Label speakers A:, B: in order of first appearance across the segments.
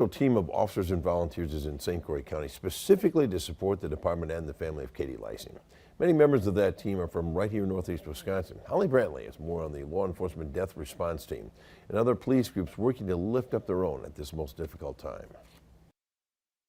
A: A team of officers and volunteers is in St. Croix County specifically to support the department and the family of Katie Lysing. Many members of that team are from right here in northeast Wisconsin. Holly Brantley has more on the law enforcement death response team and other police groups working to lift up their own at this most difficult time.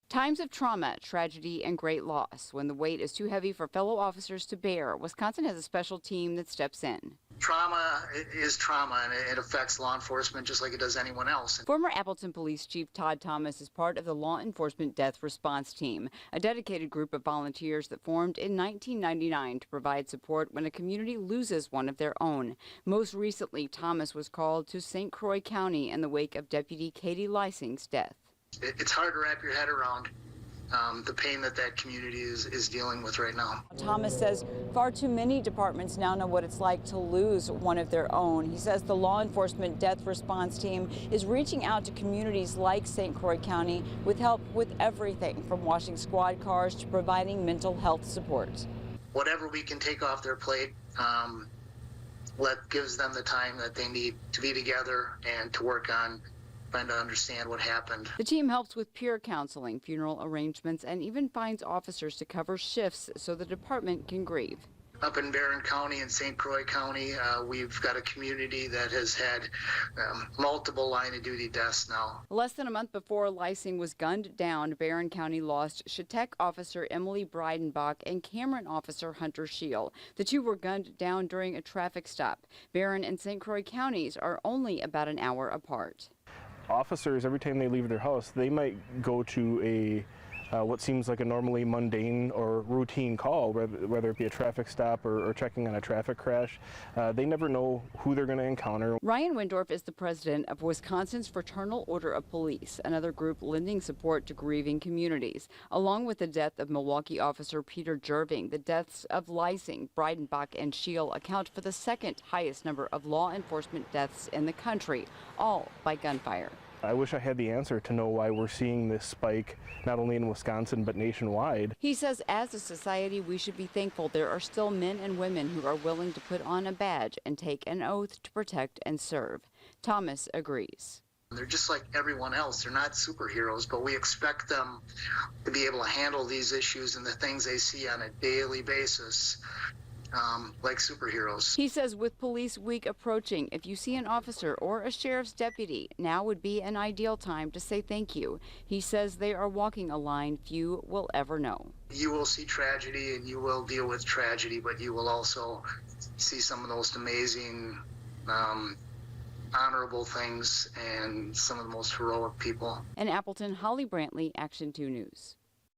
B: Times of trauma, tragedy, and great loss. When the weight is too heavy for fellow officers to bear, Wisconsin has a special team that steps in.
C: Trauma is trauma, and it affects law enforcement just like it does anyone else.
B: Former Appleton Police Chief Todd Thomas is part of the Law Enforcement Death Response Team, a dedicated group of volunteers that formed in 1999 to provide support when a community loses one of their own. Most recently, Thomas was called to St. Croix County in the wake of Deputy Katie Lysing's death.
C: It's hard to wrap your head around the pain that community is dealing with right now.
B: Thomas says far too many departments now know what it's like to lose one of their own. He says the Law Enforcement Death Response Team is reaching out to communities like St. Croix County with help with everything from washing squad cars to providing mental health support.
C: Whatever we can take off their plate gives them the time that they need to be together and to work on trying to understand what happened.
B: The team helps with peer counseling, funeral arrangements, and even finds officers to cover shifts so the department can grieve.
C: Up in Barron County and St. Croix County, we've got a community that has had multiple line-of-duty deaths now.
B: Less than a month before Lysing was gunned down, Barron County lost Chautauqua officer Emily Breidenbach and Cameron officer Hunter Scheel. The two were gunned down during a traffic stop. Barron and St. Croix counties are only about an hour apart.
D: Officers, every time they leave their house, they might go to a what seems like a normally mundane or routine call, whether it be a traffic stop or checking on a traffic crash. They never know who they're going to encounter.
B: Ryan Windorf is the president of Wisconsin's Fraternal Order of Police, another group lending support to grieving communities. Along with the death of Milwaukee officer Peter Jerving, the deaths of Lysing, Breidenbach, and Scheel account for the second highest number of law enforcement deaths in the country, all by gunfire.
D: I wish I had the answer to know why we're seeing this spike, not only in Wisconsin, but nationwide.
B: He says as a society, we should be thankful there are still men and women who are willing to put on a badge and take an oath to protect and serve. Thomas agrees.
C: They're just like everyone else. They're not superheroes, but we expect them to be able to handle these issues and the things they see on a daily basis. Like superheroes.
B: He says with Police Week approaching, if you see an officer or a sheriff's deputy, now would be an ideal time to say thank you. He says they are walking a line few will ever know.
C: You will see tragedy and you will deal with tragedy, but you will also see some of the most amazing, honorable things and some of the most heroic people.
B: In Appleton, Holly Brantley, Action 2 News.